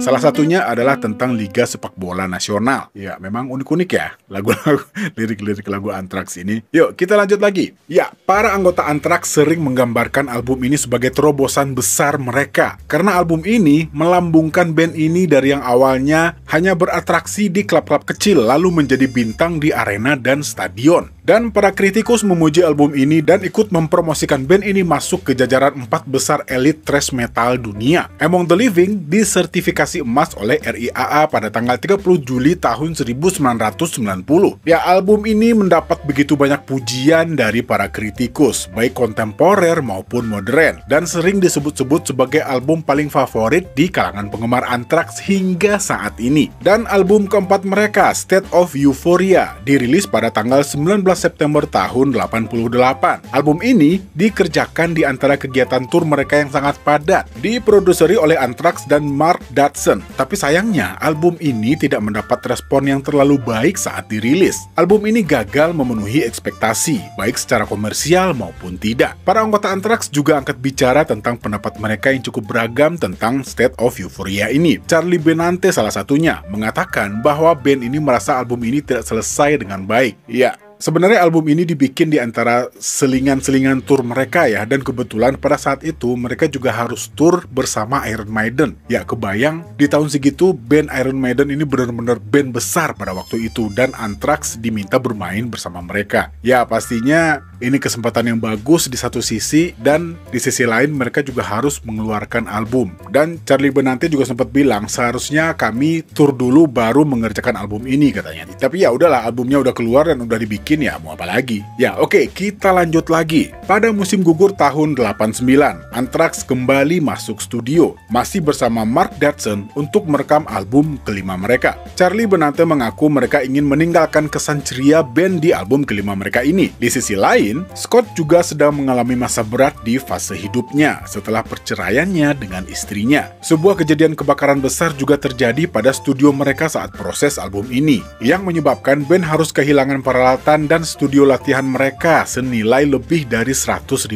Salah satunya adalah tentang Liga Sepak Bola Nasional. Ya, memang unik-unik ya lagu-lagu lirik-lirik lagu Anthrax ini. Yuk, kita lanjut lagi. Ya, para anggota Anthrax sering menggambarkan album ini sebagai terobosan besar mereka. Karena album ini melambungkan band ini dari yang awalnya hanya beratraksi di klub-klub kecil lalu menjadi bintang di arena dan stadion. Dan para kritikus memuji album ini dan ikut mempromosikan band ini masuk ke jajaran 4 besar elit thrash metal dunia. Among the Living disertifikasi emas oleh RIAA pada tanggal 30 Juli tahun 1990. Ya, album ini mendapat begitu banyak pujian dari para kritikus, baik kontemporer maupun modern, dan sering disebut-sebut sebagai album paling favorit di kalangan penggemar Anthrax hingga saat ini. Dan album keempat mereka, State of Euphoria, dirilis pada tanggal 19 September tahun 88. Album ini dikerjakan di antara kegiatan tur mereka yang sangat padat, diproduseri oleh Anthrax dan Mark Dodson. Tapi sayangnya, album ini tidak mendapat respon yang terlalu baik saat dirilis. Album ini gagal memenuhi ekspektasi, baik secara komersial maupun tidak. Para anggota Anthrax juga angkat bicara tentang pendapat mereka yang cukup beragam tentang State of Euphoria ini. Charlie Benante salah satunya mengatakan bahwa band ini merasa album ini tidak selesai dengan baik. Ya, sebenarnya album ini dibikin di antara selingan-selingan tur mereka ya, dan kebetulan pada saat itu mereka juga harus tur bersama Iron Maiden. Ya, kebayang di tahun segitu band Iron Maiden ini benar-benar band besar pada waktu itu, dan Anthrax diminta bermain bersama mereka. Ya, pastinya ini kesempatan yang bagus di satu sisi, dan di sisi lain mereka juga harus mengeluarkan album. Dan Charlie Benante juga sempat bilang, seharusnya kami tur dulu baru mengerjakan album ini katanya. Tapi ya udahlah, albumnya udah keluar dan udah dibikin, ya mau apa lagi. Ya oke, kita lanjut lagi. Pada musim gugur tahun 89, Anthrax kembali masuk studio, masih bersama Mark Dodson untuk merekam album kelima mereka. Charlie Benante mengaku mereka ingin meninggalkan kesan ceria band di album kelima mereka ini. Di sisi lain, Scott juga sedang mengalami masa berat di fase hidupnya setelah perceraiannya dengan istrinya. Sebuah kejadian kebakaran besar juga terjadi pada studio mereka saat proses album ini, yang menyebabkan band harus kehilangan peralatan dan studio latihan mereka senilai lebih dari $100.000,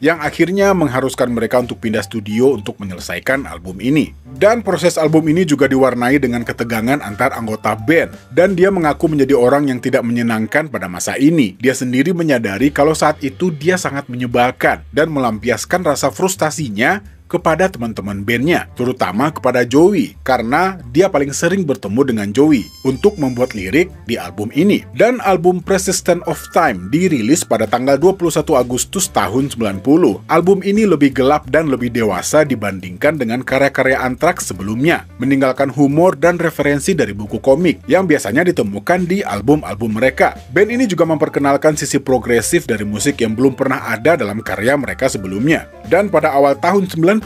yang akhirnya mengharuskan mereka untuk pindah studio untuk menyelesaikan album ini. Dan proses album ini juga diwarnai dengan ketegangan antar anggota band, dan dia mengaku menjadi orang yang tidak menyenangkan pada masa ini. Dia sendiri menyadari kalau saat itu dia sangat menyebalkan dan melampiaskan rasa frustasinya kepada teman-teman bandnya, terutama kepada Joey, karena dia paling sering bertemu dengan Joey untuk membuat lirik di album ini. Dan album Persistent of Time dirilis pada tanggal 21 Agustus tahun 90. Album ini lebih gelap dan lebih dewasa dibandingkan dengan karya-karya Anthrax sebelumnya, meninggalkan humor dan referensi dari buku komik yang biasanya ditemukan di album-album mereka. Band ini juga memperkenalkan sisi progresif dari musik yang belum pernah ada dalam karya mereka sebelumnya. Dan pada awal tahun 92,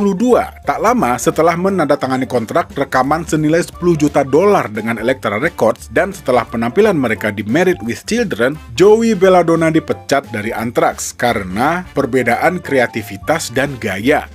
tak lama setelah menandatangani kontrak rekaman senilai $10 juta dengan Elektra Records, dan setelah penampilan mereka di Married with Children, Joey Belladonna dipecat dari Anthrax karena perbedaan kreativitas dan gaya.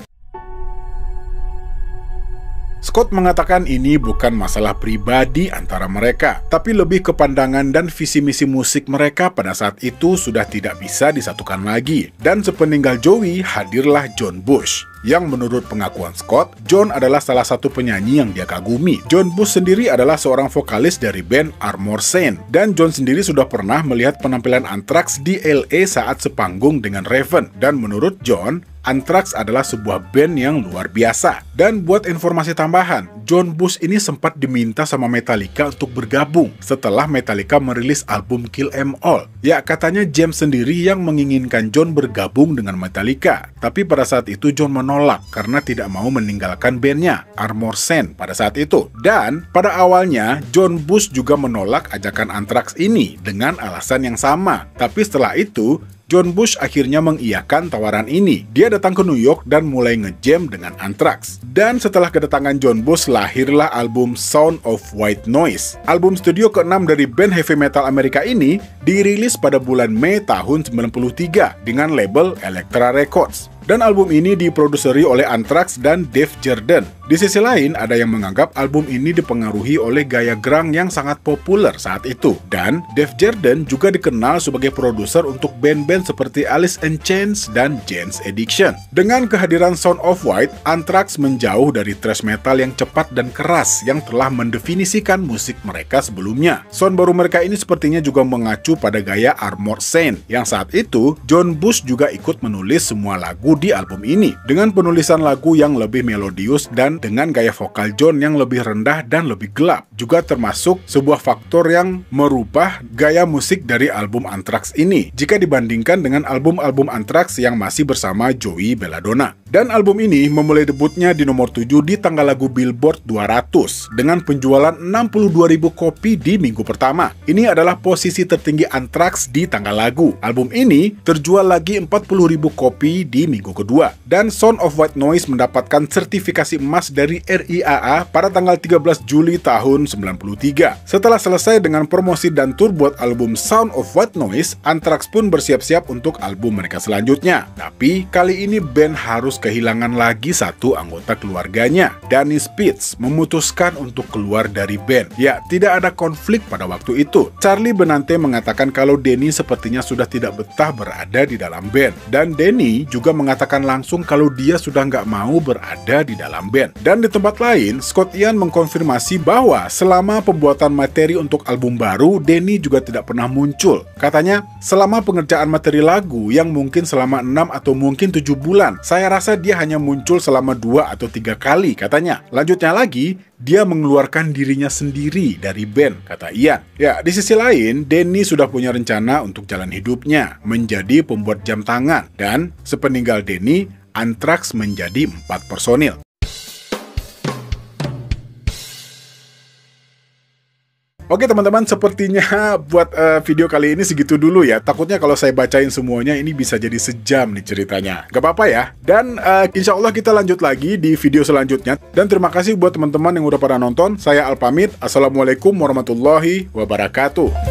Scott mengatakan ini bukan masalah pribadi antara mereka, tapi lebih ke pandangan dan visi misi musik mereka pada saat itu sudah tidak bisa disatukan lagi. Dan sepeninggal Joey, hadirlah John Bush, yang menurut pengakuan Scott, John adalah salah satu penyanyi yang dia kagumi. John Bush sendiri adalah seorang vokalis dari band Armored Saint, dan John sendiri sudah pernah melihat penampilan Anthrax di LA saat sepanggung dengan Raven. Dan menurut John, Anthrax adalah sebuah band yang luar biasa. Dan buat informasi tambahan, John Bush ini sempat diminta sama Metallica untuk bergabung setelah Metallica merilis album Kill 'Em All. Ya, katanya James sendiri yang menginginkan John bergabung dengan Metallica, tapi pada saat itu John menolak karena tidak mau meninggalkan bandnya Armored Saint pada saat itu. Dan pada awalnya John Bush juga menolak ajakan Anthrax ini dengan alasan yang sama, tapi setelah itu John Bush akhirnya mengiyakan tawaran ini. Dia datang ke New York dan mulai ngejam dengan Anthrax. Dan setelah kedatangan John Bush, lahirlah album Sound of White Noise. Album studio ke-6 dari band heavy metal Amerika ini dirilis pada bulan Mei tahun 93 dengan label Elektra Records. Dan album ini diproduseri oleh Anthrax dan Dave Jordan. Di sisi lain, ada yang menganggap album ini dipengaruhi oleh gaya grunge yang sangat populer saat itu. Dan Dave Jordan juga dikenal sebagai produser untuk band-band seperti Alice in Chains dan Jane's Addiction. Dengan kehadiran Sound of White, Anthrax menjauh dari thrash metal yang cepat dan keras yang telah mendefinisikan musik mereka sebelumnya. Sound baru mereka ini sepertinya juga mengacu pada gaya Armored Saint, yang saat itu John Bush juga ikut menulis semua lagu di album ini, dengan penulisan lagu yang lebih melodius dan dengan gaya vokal John yang lebih rendah dan lebih gelap, juga termasuk sebuah faktor yang merubah gaya musik dari album Anthrax ini jika dibandingkan dengan album-album Anthrax yang masih bersama Joey Belladonna. Dan album ini memulai debutnya di nomor 7 di tangga lagu Billboard 200 dengan penjualan 62.000 kopi di minggu pertama. Ini adalah posisi tertinggi Anthrax di tangga lagu. Album ini terjual lagi 40.000 kopi di minggu kedua. Dan Sound of White Noise mendapatkan sertifikasi emas dari RIAA pada tanggal 13 Juli tahun 93. Setelah selesai dengan promosi dan tur buat album Sound of White Noise, Anthrax pun bersiap-siap untuk album mereka selanjutnya. Tapi kali ini band harus kehilangan lagi satu anggota keluarganya. Danny Spitz memutuskan untuk keluar dari band. Ya, tidak ada konflik pada waktu itu. Charlie Benante mengatakan kalau Danny sepertinya sudah tidak betah berada di dalam band. Dan Danny juga mengatakan langsung kalau dia sudah nggak mau berada di dalam band. Dan di tempat lain, Scott Ian mengkonfirmasi bahwa selama pembuatan materi untuk album baru, Danny juga tidak pernah muncul. Katanya, selama pengerjaan materi lagu yang mungkin selama 6 atau mungkin 7 bulan, saya rasa dia hanya muncul selama 2 atau 3 kali, katanya. Lanjutnya lagi, dia mengeluarkan dirinya sendiri dari band, kata Ian. Ya, di sisi lain, Danny sudah punya rencana untuk jalan hidupnya, menjadi pembuat jam tangan. Dan sepeninggal Danny, Anthrax menjadi 4 personil. Oke teman-teman, sepertinya buat video kali ini segitu dulu ya. Takutnya kalau saya bacain semuanya ini bisa jadi sejam nih ceritanya. Gak apa-apa ya. Dan insya Allah kita lanjut lagi di video selanjutnya. Dan terima kasih buat teman-teman yang udah pada nonton. Saya Al pamit. Assalamualaikum warahmatullahi wabarakatuh.